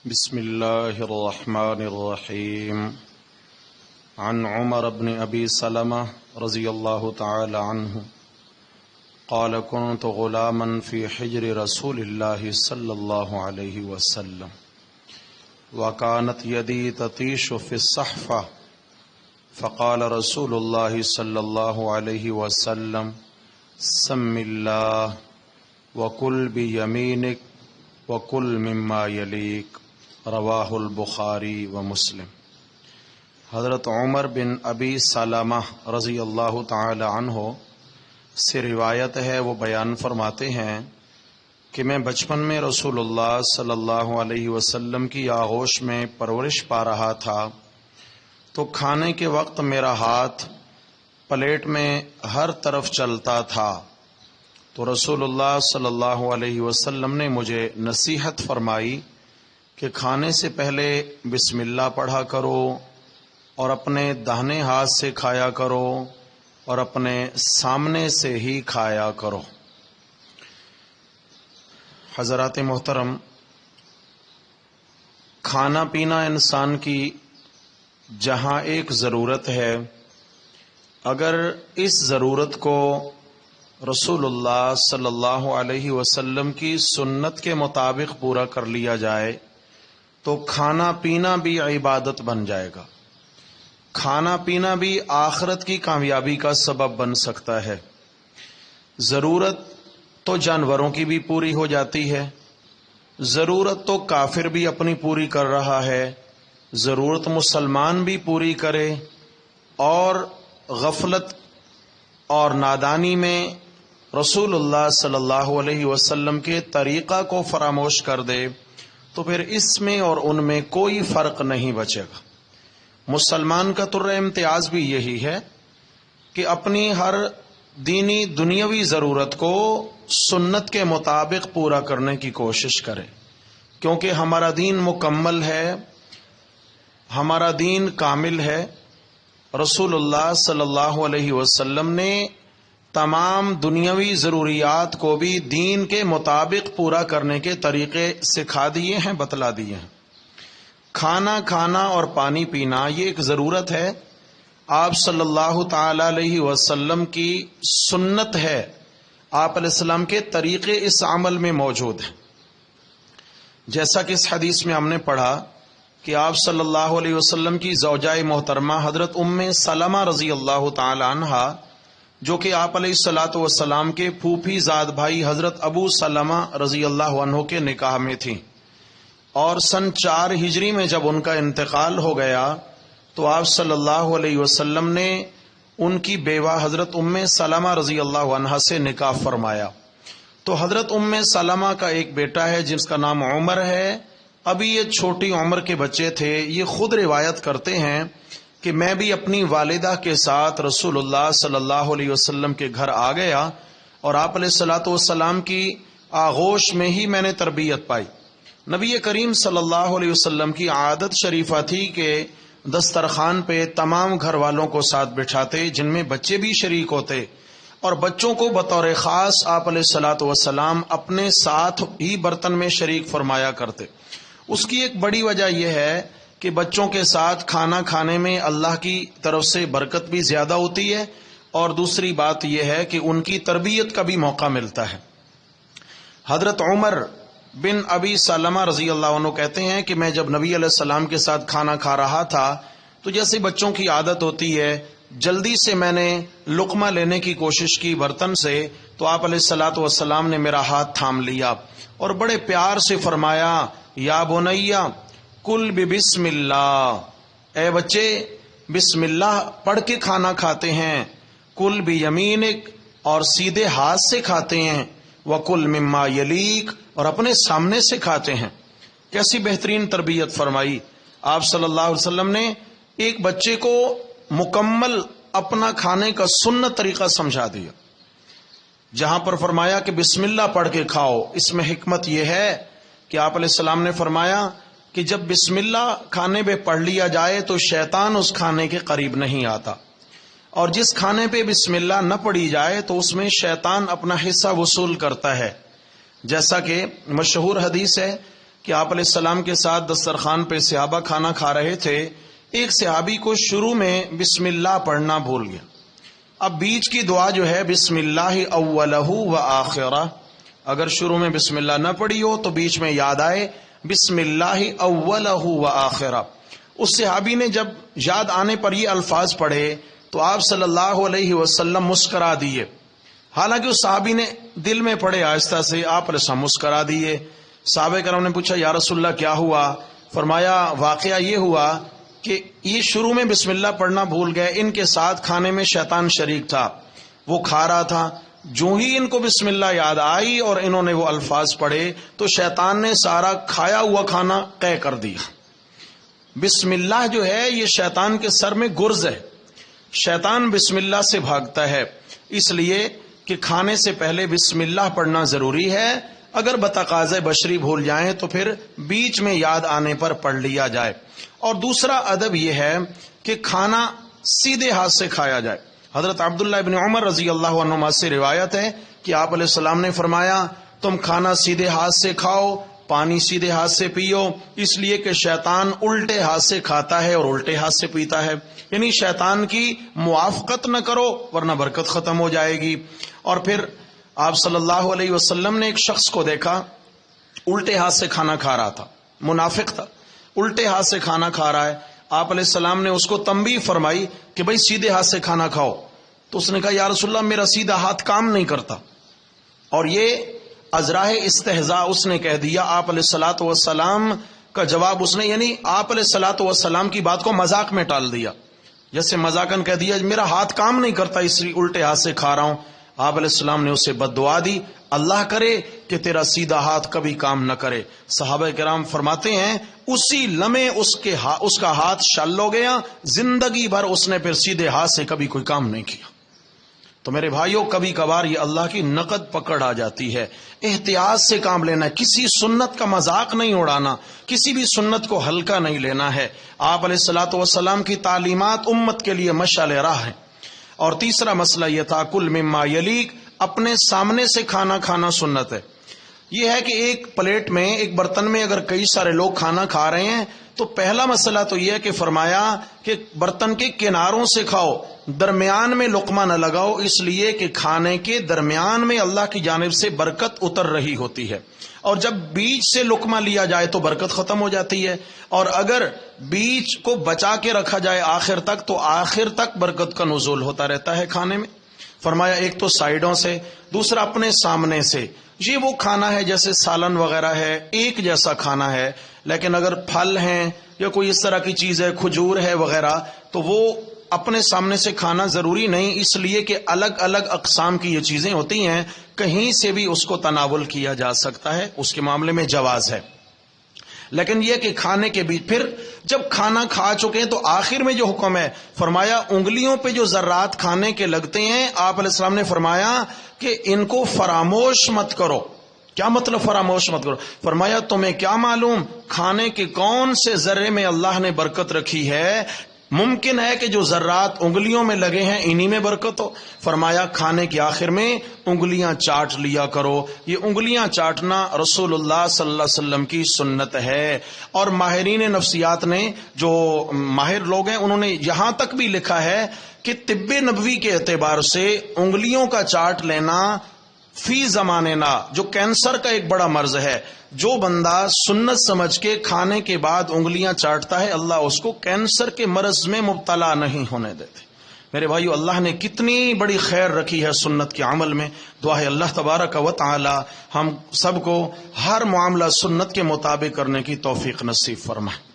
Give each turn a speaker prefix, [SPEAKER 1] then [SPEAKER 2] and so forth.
[SPEAKER 1] بسم الله الرحمن الرحيم. عن عمر بن أبي سلمة رضي الله تعالى عنه قال كنت غلاما في حجر رسول الله صلى الله عليه وسلم وكانت يدي تطيش في الصحفة فقال رسول الله صلى الله عليه وسلم سم الله وكل بيمينك وكل مما يليك رواہ البخاری و مسلم. حضرت عمر بن ابی سلمہ رضی اللہ تعالی عنہ سے روایت ہے، وہ بیان فرماتے ہیں کہ میں بچپن میں رسول اللہ صلی اللہ علیہ وسلم کی آغوش میں پرورش پا رہا تھا، تو کھانے کے وقت میرا ہاتھ پلیٹ میں ہر طرف چلتا تھا، تو رسول اللہ صلی اللہ علیہ وسلم نے مجھے نصیحت فرمائی کہ کھانے سے پہلے بسم اللہ پڑھا کرو اور اپنے داہنے ہاتھ سے کھایا کرو اور اپنے سامنے سے ہی کھایا کرو. حضرات محترم، کھانا پینا انسان کی جہاں ایک ضرورت ہے، اگر اس ضرورت کو رسول اللہ صلی اللہ علیہ وسلم کی سنت کے مطابق پورا کر لیا جائے تو کھانا پینا بھی عبادت بن جائے گا. کھانا پینا بھی آخرت کی کامیابی کا سبب بن سکتا ہے. ضرورت تو جانوروں کی بھی پوری ہو جاتی ہے، ضرورت تو کافر بھی اپنی پوری کر رہا ہے، ضرورت مسلمان بھی پوری کرے اور غفلت اور نادانی میں رسول اللہ صلی اللہ علیہ وسلم کے طریقہ کو فراموش کر دے تو پھر اس میں اور ان میں کوئی فرق نہیں بچے گا. مسلمان کا طرز امتیاز بھی یہی ہے کہ اپنی ہر دینی دنیاوی ضرورت کو سنت کے مطابق پورا کرنے کی کوشش کرے، کیونکہ ہمارا دین مکمل ہے، ہمارا دین کامل ہے. رسول اللہ صلی اللہ علیہ وسلم نے تمام دنیاوی ضروریات کو بھی دین کے مطابق پورا کرنے کے طریقے سکھا دیے ہیں، بتلا دیے ہیں. کھانا کھانا اور پانی پینا یہ ایک ضرورت ہے، آپ صلی اللہ تعالی علیہ وسلم کی سنت ہے، آپ علیہ السلام کے طریقے اس عمل میں موجود ہیں. جیسا کہ اس حدیث میں ہم نے پڑھا کہ آپ صلی اللہ علیہ وسلم کی زوجہ محترمہ حضرت ام سلمہ رضی اللہ تعالی عنہا، جو کہ آپ علیہ الصلاۃ والسلام کے پھوپھی زاد بھائی حضرت ابو سلمہ رضی اللہ عنہ کے نکاح میں تھیں، اور سن 4 ہجری میں جب ان کا انتقال ہو گیا تو آپ صلی اللہ علیہ وسلم نے ان کی بیوہ حضرت ام سلمہ رضی اللہ عنہ سے نکاح فرمایا. تو حضرت ام سلمہ کا ایک بیٹا ہے جس کا نام عمر ہے. ابھی یہ چھوٹی عمر کے بچے تھے. یہ خود روایت کرتے ہیں کہ میں بھی اپنی والدہ کے ساتھ رسول اللہ صلی اللہ علیہ وسلم کے گھر آ گیا اور آپ علیہ الصلاۃ والسلام کی آغوش میں ہی میں نے تربیت پائی. نبی کریم صلی اللہ علیہ وسلم کی عادت شریفہ تھی کہ دسترخوان پہ تمام گھر والوں کو ساتھ بٹھاتے، جن میں بچے بھی شریک ہوتے، اور بچوں کو بطور خاص آپ علیہ الصلاۃ والسلام اپنے ساتھ ہی برتن میں شریک فرمایا کرتے. اس کی ایک بڑی وجہ یہ ہے کہ بچوں کے ساتھ کھانا کھانے میں اللہ کی طرف سے برکت بھی زیادہ ہوتی ہے، اور دوسری بات یہ ہے کہ ان کی تربیت کا بھی موقع ملتا ہے. حضرت عمر بن ابی سلمہ رضی اللہ عنہ کہتے ہیں کہ میں جب نبی علیہ السلام کے ساتھ کھانا کھا رہا تھا تو جیسے بچوں کی عادت ہوتی ہے، جلدی سے میں نے لقمہ لینے کی کوشش کی برتن سے، تو آپ علیہ الصلاۃ والسلام نے میرا ہاتھ تھام لیا اور بڑے پیار سے فرمایا، یا بنیا کل بسم اللہ، اے بچے بسم اللہ پڑھ کے کھانا کھاتے ہیں، کل بیمینک اور سیدھے ہاتھ سے کھاتے ہیں، وکل مما یلیک اور اپنے سامنے سے کھاتے ہیں. کیسی بہترین تربیت فرمائی. آپ صلی اللہ علیہ وسلم نے ایک بچے کو مکمل اپنا کھانے کا سنت طریقہ سمجھا دیا. جہاں پر فرمایا کہ بسم اللہ پڑھ کے کھاؤ، اس میں حکمت یہ ہے کہ آپ علیہ السلام نے فرمایا کہ جب بسم اللہ کھانے پہ پڑھ لیا جائے تو شیطان اس کھانے کے قریب نہیں آتا، اور جس کھانے پہ بسم اللہ نہ پڑھی جائے تو اس میں شیطان اپنا حصہ وصول کرتا ہے. جیسا کہ مشہور حدیث ہے کہ آپ علیہ السلام کے ساتھ دسترخوان پہ صحابہ کھانا کھا رہے تھے. ایک صحابی کو شروع میں بسم اللہ پڑھنا بھول گیا. اب بیچ کی دعا جو ہے بسم اللہ اولہ و آخرہ، اگر شروع میں بسم اللہ نہ پڑھی ہو تو بیچ میں یاد آئے بسم اللہ اولہ و آخرہ. اس صحابی نے جب یاد آنے پر یہ الفاظ پڑھے تو آپ صلی اللہ علیہ وسلم مسکرا دیے. حالانکہ اس صحابی نے دل میں پڑھے آہستہ سے، آپ علیہ السلام مسکرا دیے. صحابہ کرام نے پوچھا یا رسول اللہ کیا ہوا؟ فرمایا واقعہ یہ ہوا کہ یہ شروع میں بسم اللہ پڑھنا بھول گئے. ان کے ساتھ کھانے میں شیطان شریک تھا، وہ کھا رہا تھا. جو ہی ان کو بسم اللہ یاد آئی اور انہوں نے وہ الفاظ پڑھے تو شیطان نے سارا کھایا ہوا کھانا قے کر دیا. بسم اللہ جو ہے یہ شیطان کے سر میں گرز ہے. شیطان بسم اللہ سے بھاگتا ہے، اس لیے کہ کھانے سے پہلے بسم اللہ پڑھنا ضروری ہے. اگر بتقاضۂ بشری بھول جائیں تو پھر بیچ میں یاد آنے پر پڑھ لیا جائے. اور دوسرا ادب یہ ہے کہ کھانا سیدھے ہاتھ سے کھایا جائے. حضرت عبداللہ ابن عمر رضی اللہ عنہما سے روایت ہے کہ آپ علیہ السلام نے فرمایا تم کھانا سیدھے ہاتھ سے کھاؤ، پانی سیدھے ہاتھ سے پیو، اس لیے کہ شیطان الٹے ہاتھ سے کھاتا ہے اور الٹے ہاتھ سے پیتا ہے. یعنی شیطان کی موافقت نہ کرو ورنہ برکت ختم ہو جائے گی. اور پھر آپ صلی اللہ علیہ وسلم نے ایک شخص کو دیکھا الٹے ہاتھ سے کھانا کھا رہا تھا، منافق تھا، الٹے ہاتھ سے کھانا کھا رہا ہے. آپ علیہ السلام نے اس کو تنبیہ فرمائی کہ بھائی سیدھے ہاتھ سے کھانا کھاؤ. تو اس نے کہا یا رسول اللہ میرا سیدھا ہاتھ کام نہیں کرتا. اور یہ ازراہ استہزاء اس نے کہہ دیا. آپ علیہ الصلوۃ والسلام کا جواب اس نے، یعنی آپ علیہ الصلوۃ والسلام کی بات کو مذاق میں ٹال دیا. جیسے مذاقاً کہہ دیا میرا ہاتھ کام نہیں کرتا اس لیے الٹے ہاتھ سے کھا رہا ہوں. آپ علیہ السلام نے اسے بد دعا دی، اللہ کرے کہ تیرا سیدھا ہاتھ کبھی کام نہ کرے. صحابہ کرام فرماتے ہیں اسی لمحے اس کا ہاتھ شل ہو گیا، زندگی بھر اس نے پھر سیدھے ہاتھ سے کبھی کوئی کام نہیں کیا. تو میرے بھائیوں کبھی کبھار یہ اللہ کی نقد پکڑ آ جاتی ہے، احتیاط سے کام لینا ہے. کسی سنت کا مذاق نہیں اڑانا، کسی بھی سنت کو ہلکا نہیں لینا ہے. آپ علیہ الصلوۃ والسلام کی تعلیمات امت کے لیے مشعل راہ ہیں. اور تیسرا مسئلہ یہ تھا کل مما یلیک، اپنے سامنے سے کھانا کھانا سنت ہے. یہ ہے کہ ایک پلیٹ میں ایک برتن میں اگر کئی سارے لوگ کھانا کھا رہے ہیں تو پہلا مسئلہ تو یہ ہے کہ فرمایا کہ برتن کے کناروں سے کھاؤ، درمیان میں لقمہ نہ لگاؤ، اس لیے کہ کھانے کے درمیان میں اللہ کی جانب سے برکت اتر رہی ہوتی ہے. اور جب بیچ سے لقمہ لیا جائے تو برکت ختم ہو جاتی ہے، اور اگر بیچ کو بچا کے رکھا جائے آخر تک تو آخر تک برکت کا نزول ہوتا رہتا ہے کھانے میں. فرمایا ایک تو سائیڈوں سے، دوسرا اپنے سامنے سے. یہ وہ کھانا ہے جیسے سالن وغیرہ ہے، ایک جیسا کھانا ہے. لیکن اگر پھل ہیں یا کوئی اس طرح کی چیز ہے، کھجور ہے وغیرہ، تو وہ اپنے سامنے سے کھانا ضروری نہیں، اس لیے کہ الگ الگ اقسام کی یہ چیزیں ہوتی ہیں، کہیں سے بھی اس کو تناول کیا جا سکتا ہے، اس کے معاملے میں جواز ہے. لیکن یہ کہ کھانے کے بیچ پھر جب کھانا کھا چکے ہیں تو آخر میں جو حکم ہے فرمایا انگلیوں پہ جو ذرات کھانے کے لگتے ہیں، آپ علیہ السلام نے فرمایا کہ ان کو فراموش مت کرو. کیا مطلب فراموش مت کرو؟ فرمایا تمہیں کیا معلوم کھانے کے کون سے ذرے میں اللہ نے برکت رکھی ہے، ممکن ہے کہ جو ذرات انگلیوں میں لگے ہیں انہی میں برکت ہو. فرمایا کھانے کے آخر میں انگلیاں چاٹ لیا کرو. یہ انگلیاں چاٹنا رسول اللہ صلی اللہ علیہ وسلم کی سنت ہے. اور ماہرین نفسیات نے، جو ماہر لوگ ہیں، انہوں نے یہاں تک بھی لکھا ہے کہ طب نبوی کے اعتبار سے انگلیوں کا چاٹ لینا فی زمانے نا، جو کینسر کا ایک بڑا مرض ہے، جو بندہ سنت سمجھ کے کھانے کے بعد انگلیاں چاٹتا ہے اللہ اس کو کینسر کے مرض میں مبتلا نہیں ہونے دیتے. میرے بھائیو اللہ نے کتنی بڑی خیر رکھی ہے سنت کے عمل میں. دعا ہے اللہ تبارک و تعالی ہم سب کو ہر معاملہ سنت کے مطابق کرنے کی توفیق نصیب فرمائے.